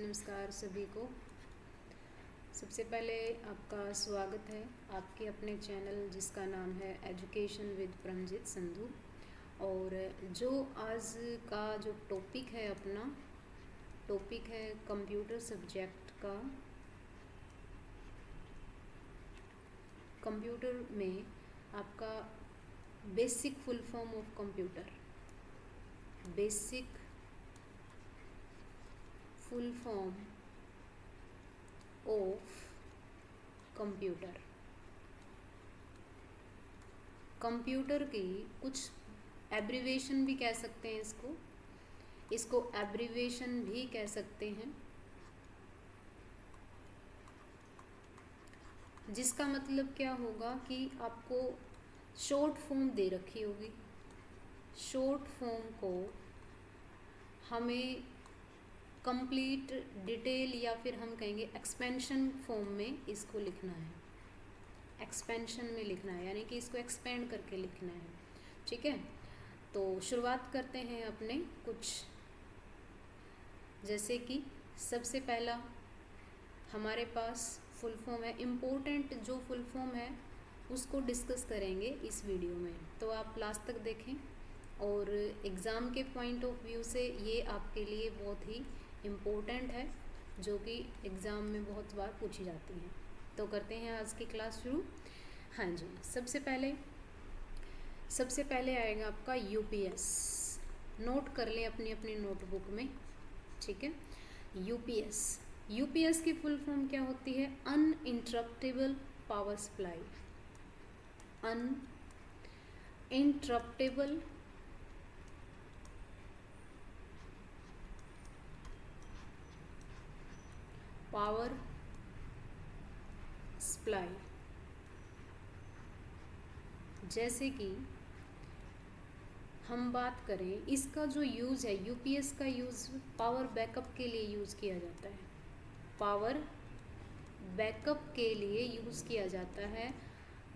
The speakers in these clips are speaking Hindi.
नमस्कार सभी को। सबसे पहले आपका स्वागत है आपके अपने चैनल जिसका नाम है एजुकेशन विद प्रमजीत संधू। और जो आज का जो टॉपिक है अपना टॉपिक है कंप्यूटर सब्जेक्ट का। कंप्यूटर में आपका basic full form of computer, basic full form of computer. Computer की कुछ एब्रीवेशन भी कह सकते हैं, इसको एब्रीवेशन भी कह सकते हैं, जिसका मतलब क्या होगा कि आपको शॉर्ट फॉर्म दे रखी होगी। शॉर्ट फॉर्म को हमें कंप्लीट डिटेल या फिर हम कहेंगे एक्सपेंशन फॉर्म में इसको लिखना है, एक्सपेंशन में लिखना है, यानी कि इसको एक्सपेंड करके लिखना है। ठीक है, तो शुरुआत करते हैं अपने कुछ, जैसे कि सबसे पहला हमारे पास फुल फॉर्म है। इम्पोर्टेंट जो फुल फॉर्म है उसको डिस्कस करेंगे इस वीडियो में, तो आप लास्ट तक देखें। और एग्ज़ाम के पॉइंट ऑफ व्यू से ये आपके लिए बहुत ही इम्पोर्टेंट है, जो कि एग्ज़ाम में बहुत बार पूछी जाती हैं। तो करते हैं आज की क्लास शुरू। हाँ जी, सबसे पहले आएगा आपका यूपीएस। नोट कर लें अपनी अपनी नोटबुक में। ठीक है, यूपीएस की फुल फॉर्म क्या होती है? Uninterruptible power supply. Uninterruptible power supply. जैसे कि हम बात करें, इसका जो यूज़ है, यूपीएस का यूज़ पावर बैकअप के लिए यूज़ किया जाता है। पावर बैकअप के लिए यूज़ किया जाता है।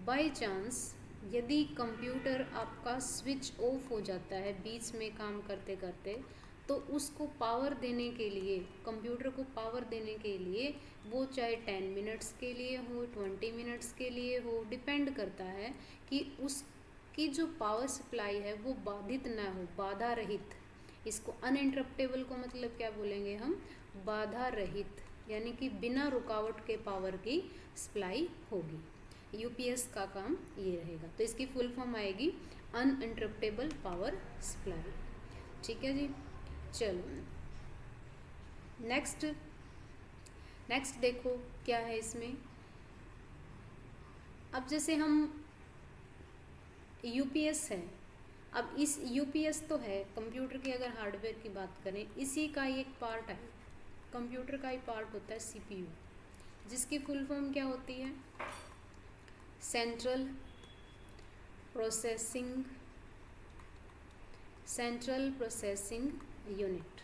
बाय चांस यदि कंप्यूटर आपका स्विच ऑफ हो जाता है बीच में काम करते करते, तो उसको पावर देने के लिए, कंप्यूटर को पावर देने के लिए, वो चाहे 10 मिनट्स के लिए हो, 20 मिनट्स के लिए हो, डिपेंड करता है कि उसकी जो पावर सप्लाई है वो बाधित ना हो, बाधा रहित। इसको अनइंटरप्टेबल को मतलब क्या बोलेंगे हम? बाधा रहित, यानी कि बिना रुकावट के पावर की सप्लाई होगी। यूपीएस का काम ये रहेगा। तो इसकी फुल फॉर्म आएगी अनइंटरप्टेबल पावर सप्लाई। ठीक है जी, चलो नेक्स्ट देखो क्या है इसमें। अब जैसे हम यूपीएस है, अब इस यूपीएस तो है कंप्यूटर की, अगर हार्डवेयर की बात करें, इसी का ही एक पार्ट है, कंप्यूटर का ही पार्ट होता है सीपीयू, जिसकी फुल फॉर्म क्या होती है? Central processing unit.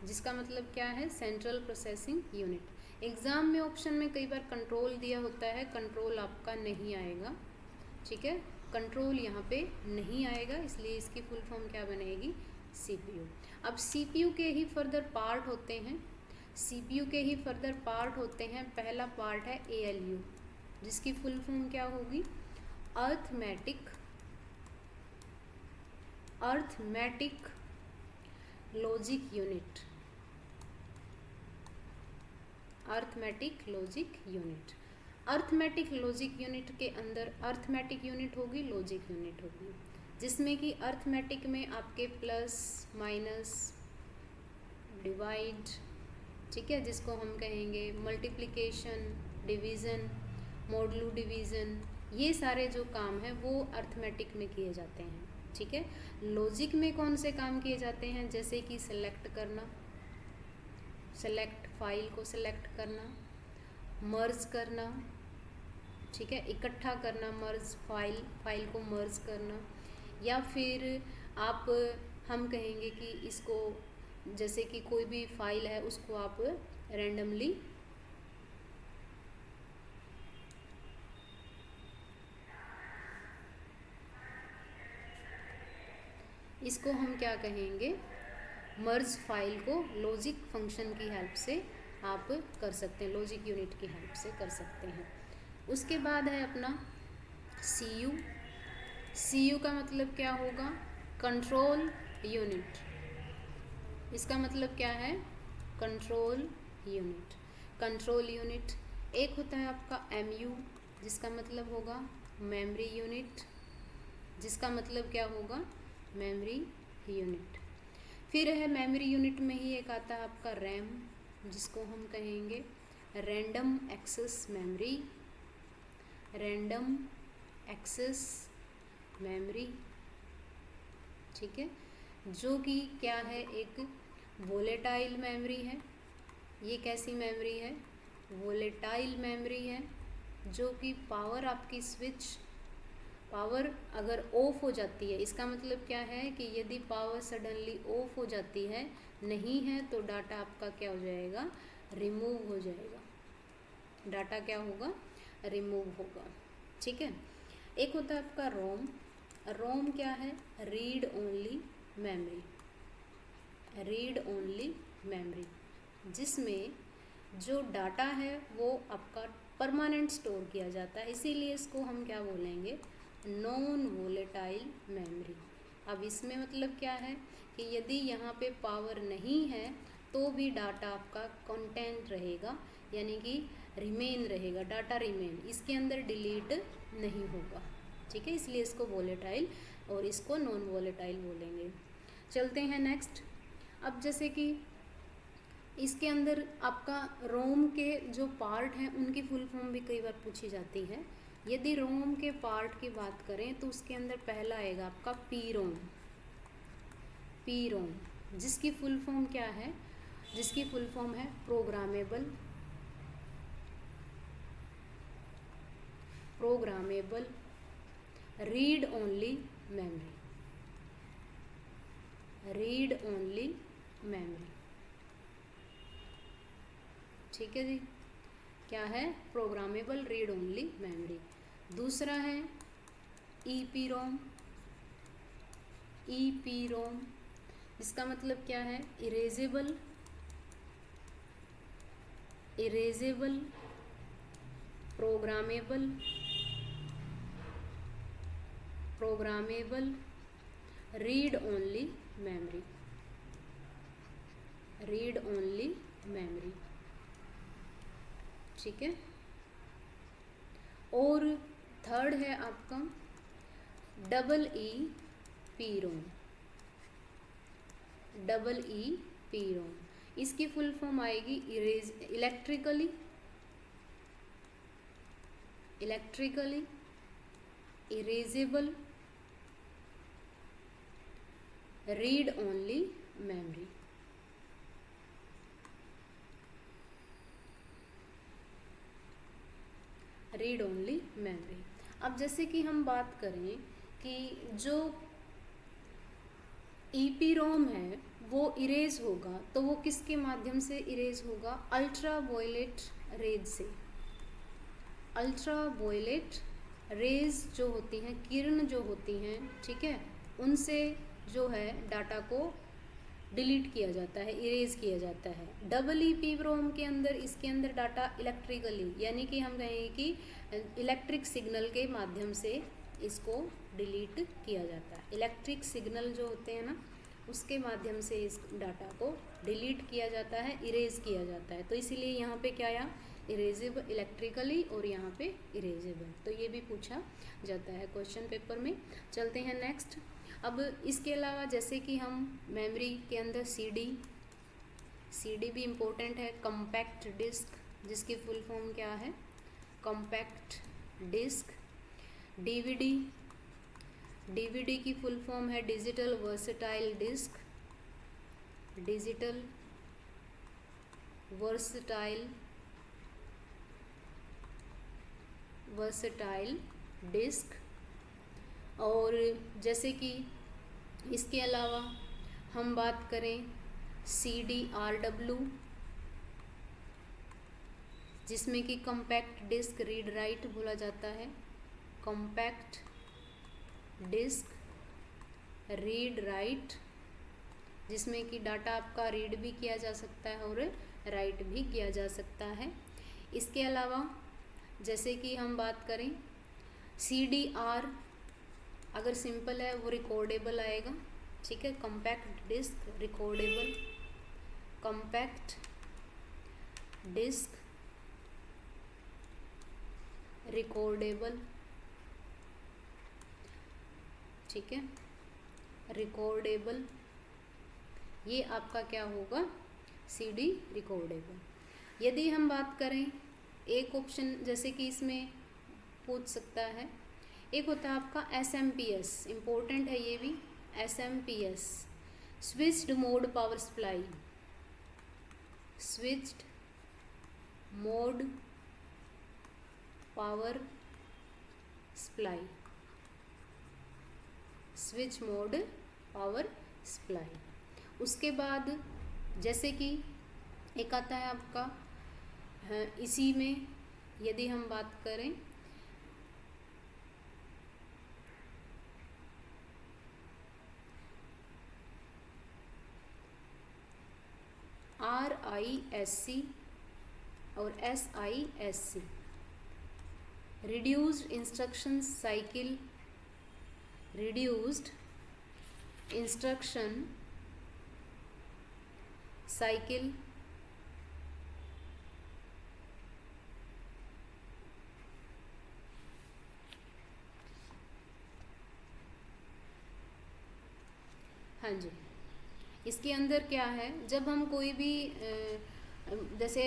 जिसका मतलब क्या है? Central processing unit. एग्ज़ाम में ऑप्शन में कई बार कंट्रोल दिया होता है, कंट्रोल आपका नहीं आएगा। ठीक है, कंट्रोल यहाँ पे नहीं आएगा, इसलिए इसकी फुल फॉर्म क्या बनेगी? सीपीयू। अब सीपीयू के ही फर्दर पार्ट होते हैं, पहला पार्ट है एएलयू, जिसकी फुल फॉर्म क्या होगी? Arithmetic logic unit. Arithmetic logic unit के अंदर अर्थमेटिक यूनिट होगी, लॉजिक यूनिट होगी, जिसमें कि अर्थमेटिक में आपके प्लस, माइनस, डिवाइड, ठीक है, जिसको हम कहेंगे मल्टीप्लिकेशन, डिवीज़न, मॉडुलो डिवीज़न, ये सारे जो काम हैं वो अर्थमेटिक में किए जाते हैं। ठीक है, लॉजिक में कौन से काम किए जाते हैं? जैसे कि फाइल को सेलेक्ट करना, मर्ज करना, ठीक है, इकट्ठा करना, मर्ज, फाइल को मर्ज करना, या फिर हम कहेंगे कि इसको, जैसे कि कोई भी फाइल है उसको आप रैंडमली इसको हम क्या कहेंगे? मर्ज फाइल को लॉजिक फंक्शन की हेल्प से आप कर सकते हैं, लॉजिक यूनिट की हेल्प से कर सकते हैं। उसके बाद है अपना CU। CU का मतलब क्या होगा? Control unit. इसका मतलब क्या है? Control unit. Control unit. एक होता है आपका MU, जिसका मतलब होगा मेमोरी यूनिट, जिसका मतलब क्या होगा? Memory unit. फिर है मेमोरी यूनिट में ही एक आता है आपका RAM, जिसको हम कहेंगे random access memory. Random access memory, ठीक है, जो कि क्या है? एक वोलेटाइल मेमोरी है। ये कैसी मेमोरी है? वोलेटाइल मेमोरी है, जो कि पावर आपकी स्विच, पावर अगर ऑफ हो जाती है, इसका मतलब क्या है कि यदि पावर सडनली ऑफ हो जाती है, नहीं है, तो डाटा आपका क्या हो जाएगा? रिमूव हो जाएगा। डाटा क्या होगा? रिमूव होगा, ठीक है। एक होता है आपका रोम। रोम क्या है? Read only memory. Read only memory, जिसमें जो डाटा है वो आपका परमानेंट स्टोर किया जाता है, इसीलिए इसको हम क्या बोलेंगे? Non volatile memory. अब इसमें मतलब क्या है कि यदि यहाँ पे पावर नहीं है तो भी डाटा आपका कंटेंट रहेगा, यानी कि रिमेन रहेगा, डाटा रिमेन, इसके अंदर डिलीट नहीं होगा, ठीक है। इसलिए इसको वोलेटाइल और इसको नॉन वोलेटाइल बोलेंगे। चलते हैं नेक्स्ट। अब जैसे कि इसके अंदर आपका रोम के जो पार्ट हैं उनकी फुल फॉर्म भी कई बार पूछी जाती है। यदि रोम के पार्ट की बात करें तो उसके अंदर पहला आएगा आपका पी रोम। पी रोम, जिसकी फुल फॉर्म क्या है? जिसकी फुल फॉर्म है programmable read only memory. Read only memory, ठीक है जी। क्या है? Programmable read only memory. दूसरा है EPROM। EPROM, इसका मतलब क्या है? Erasable programmable read only memory. Read only memory, ठीक है। और थर्ड है आपका EEPROM। EEPROM, इसकी फुल फॉर्म आएगी electrically erasable read only memory. Read only memory. अब जैसे कि हम बात करें कि जो EPROM है वो इरेज होगा, तो वो किसके माध्यम से इरेज होगा? अल्ट्रा वायलेट रेज से। अल्ट्रा वायलेट रेज जो होती हैं, किरण जो होती हैं, ठीक है, उनसे जो है डाटा को डिलीट किया जाता है, इरेज किया जाता है। EEPROM के अंदर, इसके अंदर डाटा इलेक्ट्रिकली, यानी कि हम कहेंगे कि इलेक्ट्रिक सिग्नल के माध्यम से इसको डिलीट किया जाता है। इलेक्ट्रिक सिग्नल जो होते हैं ना, उसके माध्यम से इस डाटा को डिलीट किया जाता है, इरेज किया जाता है। तो इसीलिए यहाँ पे क्या आया? इरेजेबल इलेक्ट्रिकली, और यहाँ पे इरेजेबल। तो ये भी पूछा जाता है क्वेश्चन पेपर में। चलते हैं नेक्स्ट। अब इसके अलावा जैसे कि हम मेमोरी के अंदर CD भी इम्पोर्टेंट है। कॉम्पैक्ट डिस्क, जिसकी फुल फॉर्म क्या है? Compact disc. DVD की फुल फॉर्म है digital versatile disc. Digital versatile disc. और जैसे कि इसके अलावा हम बात करें CDRW, जिसमें कि कॉम्पैक्ट डिस्क रीड राइट बोला जाता है। कॉम्पैक्ट डिस्क रीड राइट जिसमें कि डाटा आपका रीड भी किया जा सकता है और राइट भी किया जा सकता है। इसके अलावा जैसे कि हम बात करें CDR, अगर सिंपल है वो रिकॉर्डेबल आएगा, ठीक है। Compact disc recordable, compact disc recordable, ठीक है, रिकॉर्डेबल, ये आपका क्या होगा, CD रिकॉर्डेबल। यदि हम बात करें एक ऑप्शन जैसे कि इसमें पूछ सकता है, एक होता है आपका SMPS, इम्पोर्टेंट है ये भी, SMPS switched mode power supply, switched mode power supply, switch mode power supply. उसके बाद जैसे कि एक आता है आपका इसी में यदि हम बात करें RISC और SISC, reduced instruction cycle, reduced instruction cycle, हाँ जी। इसके अंदर क्या है, जब हम कोई भी जैसे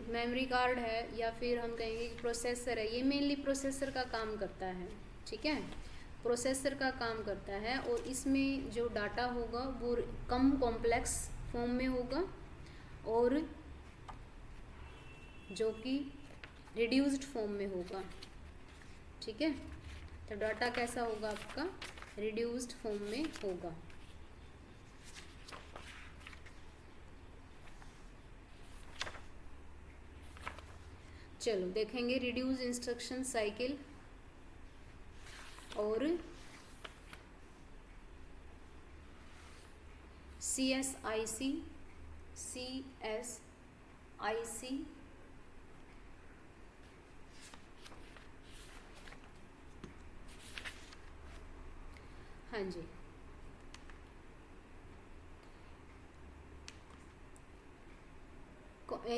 मेमोरी कार्ड है या फिर हम कहेंगे कि प्रोसेसर है, ये मेनली प्रोसेसर का काम करता है, ठीक है, प्रोसेसर का काम करता है। और इसमें जो डाटा होगा वो कम कॉम्प्लेक्स फॉर्म में होगा और जो कि रिड्यूस्ड फॉर्म में होगा, ठीक है। तो डाटा कैसा होगा आपका, रिड्यूस्ड फॉर्म में होगा। चलो देखेंगे रिड्यूस इंस्ट्रक्शन साइकिल और CSIC, हाँ जी।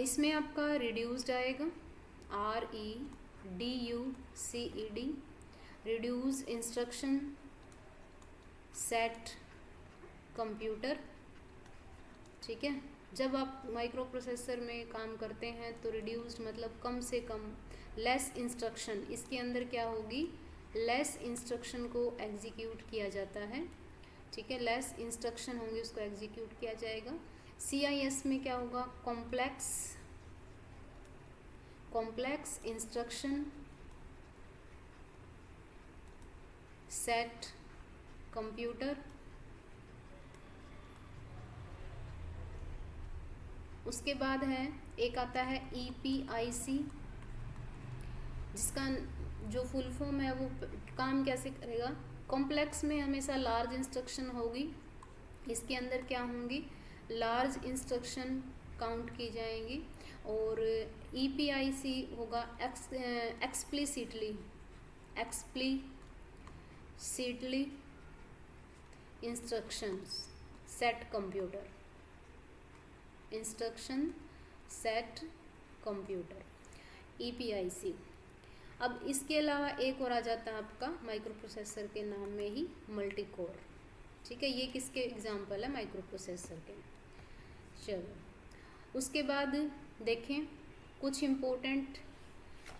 इसमें आपका रिड्यूस्ड आएगा, REDUCED, reduce instruction set computer, ठीक है। जब आप माइक्रो प्रोसेसर में काम करते हैं तो रिड्यूस्ड मतलब कम से कम, लेस इंस्ट्रक्शन, इसके अंदर क्या होगी, लेस इंस्ट्रक्शन को एग्जीक्यूट किया जाता है, ठीक है, लेस इंस्ट्रक्शन होंगे उसको एग्जीक्यूट किया जाएगा। CIS में क्या होगा, कॉम्प्लेक्स इंस्ट्रक्शन सेट कंप्यूटर। उसके बाद है एक आता है EPIC, जिसका जो फुल फॉर्म है वो काम कैसे करेगा, कॉम्प्लेक्स में हमेशा लार्ज इंस्ट्रक्शन होगी, इसके अंदर क्या होंगी, लार्ज इंस्ट्रक्शन काउंट की जाएंगी। और EPIC होगा explicitly instructions set computer, instruction set computer, EPIC। अब इसके अलावा एक और आ जाता है आपका माइक्रो प्रोसेसर के नाम में ही, मल्टी कोर, ठीक है। ये किसके एग्जाम्पल है, माइक्रो प्रोसेसर के। चलो उसके बाद देखें कुछ इम्पोर्टेंट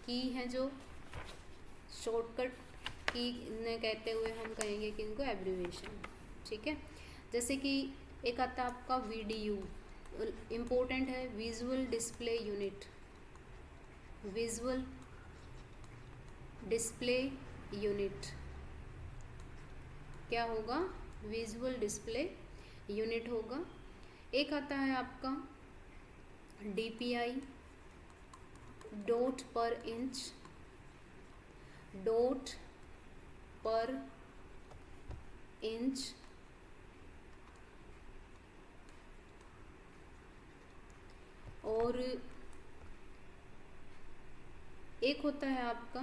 की हैं जो शॉर्टकट की ने कहते हुए हम कहेंगे कि इनको एब्रीविएशन, ठीक है। जैसे कि एक आता है आपका VDU, इम्पोर्टेंट है, visual display unit, visual display unit क्या होगा, विजुअल डिस्प्ले यूनिट होगा। एक आता है आपका DPI, डॉट पर इंच, डॉट पर इंच और एक होता है आपका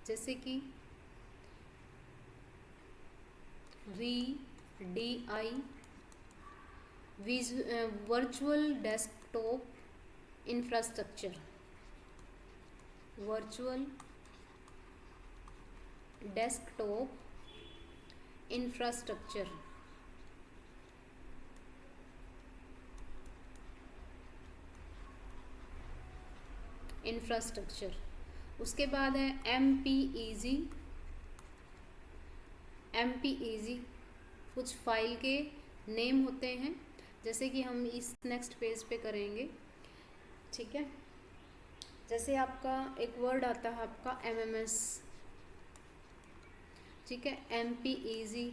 जैसे कि VDI virtual desktop infrastructure, virtual desktop infrastructure, उसके बाद है MPEG कुछ फाइल के नेम होते हैं, जैसे कि हम इस नेक्स्ट पेज पे करेंगे, ठीक है। जैसे आपका एक वर्ड आता है आपका MMS, ठीक है, MPEG।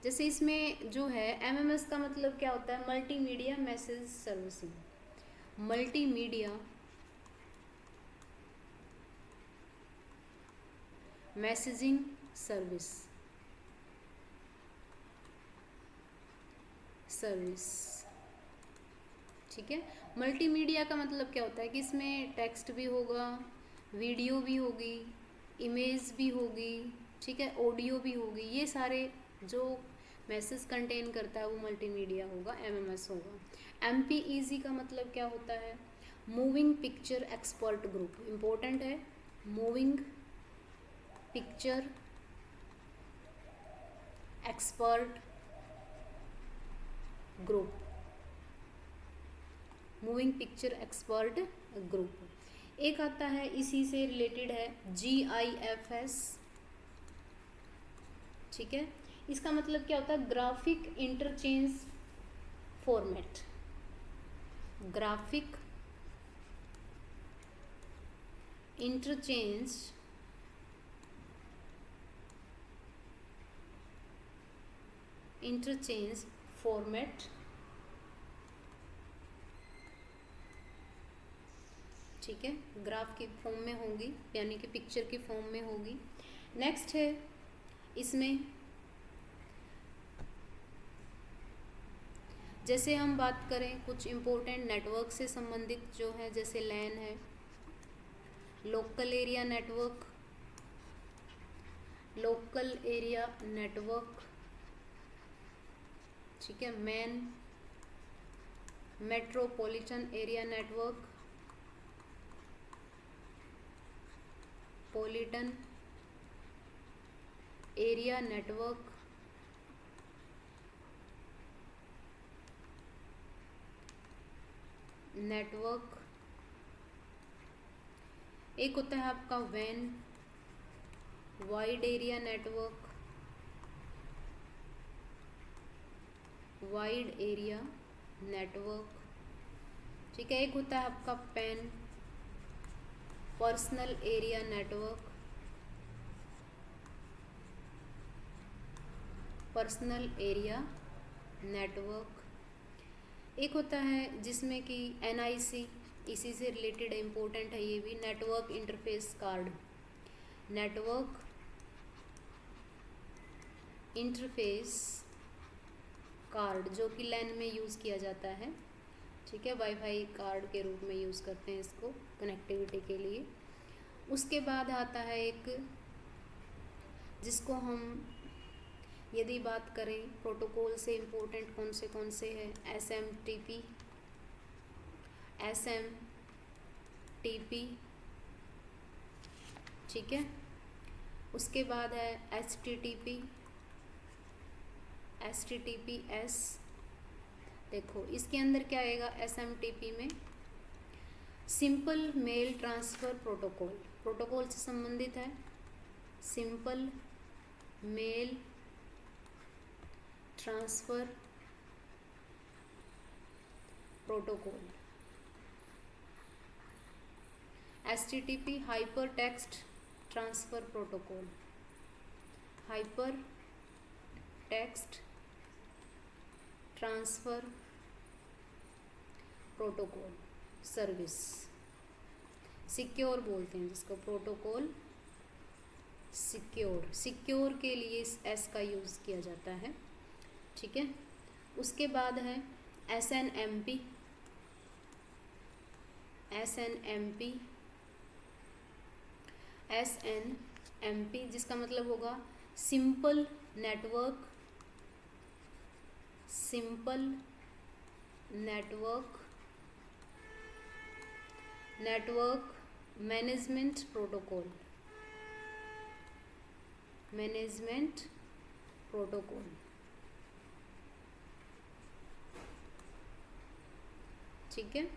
जैसे इसमें जो है MMS का मतलब क्या होता है, multimedia message servicing, multimedia messaging service, ठीक है। मल्टीमीडिया का मतलब क्या होता है कि इसमें टेक्स्ट भी होगा, वीडियो भी होगी, इमेज भी होगी, ठीक है, ऑडियो भी होगी, ये सारे जो मैसेज कंटेन करता है वो मल्टीमीडिया होगा, MMS होगा। MPEG का मतलब क्या होता है, moving picture expert group, important है, moving picture expert group, moving picture expert group. एक आता है इसी से रिलेटेड है GIFS, ठीक है, इसका मतलब क्या होता है, graphic interchange format, graphic interchange format, ठीक है, ग्राफ की फॉर्म में होगी, यानी कि पिक्चर की फॉर्म में होगी। नेक्स्ट है इसमें, जैसे हम बात करें कुछ इम्पोर्टेंट नेटवर्क से संबंधित जो है, जैसे LAN है, लोकल एरिया नेटवर्क, ठीक है, metropolitan area network, पॉलिटन area network, एक होता है आपका WAN, वाइड एरिया नेटवर्क, ठीक है, एक होता है आपका PAN, पर्सनल एरिया नेटवर्क, एक होता है जिसमें कि NIC, इसी से रिलेटेड इम्पोर्टेंट है ये भी, नेटवर्क इंटरफेस कार्ड, जो कि LAN में यूज़ किया जाता है, ठीक है, वाईफाई कार्ड के रूप में यूज़ करते हैं इसको कनेक्टिविटी के लिए। उसके बाद आता है एक, जिसको हम यदि बात करें प्रोटोकॉल से इम्पोर्टेंट कौन से हैं, SMTP, ठीक है, उसके बाद है HTTPS। देखो इसके अंदर क्या आएगा, SMTP में सिंपल मेल ट्रांसफ़र प्रोटोकॉल से संबंधित है, simple mail transfer protocol. HTTP hyper text transfer protocol, hyper text transfer protocol service, secure बोलते हैं जिसको, प्रोटोकॉल सिक्योर, सिक्योर के लिए इस एस का यूज़ किया जाता है, ठीक है। उसके बाद है SNMP, SNMP, SNMP जिसका मतलब होगा simple network, simple network, network management protocol, management protocol, ठीक है।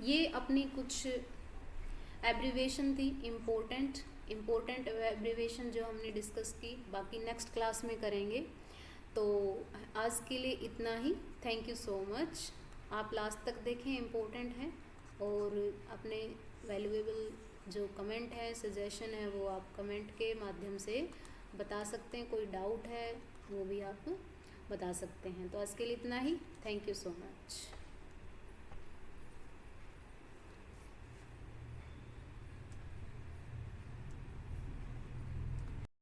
ये अपनी कुछ एब्रीवेशन थी, इम्पोर्टेंट एब्रीवेशन जो हमने डिस्कस की, बाकी नेक्स्ट क्लास में करेंगे। तो आज के लिए इतना ही, थैंक यू सो मच। आप लास्ट तक देखें, इम्पोर्टेंट है, और अपने वैल्यूएबल जो कमेंट है, सजेशन है, वो आप कमेंट के माध्यम से बता सकते हैं। कोई डाउट है वो भी आप बता सकते हैं। तो आज के लिए इतना ही, थैंक यू सो मच।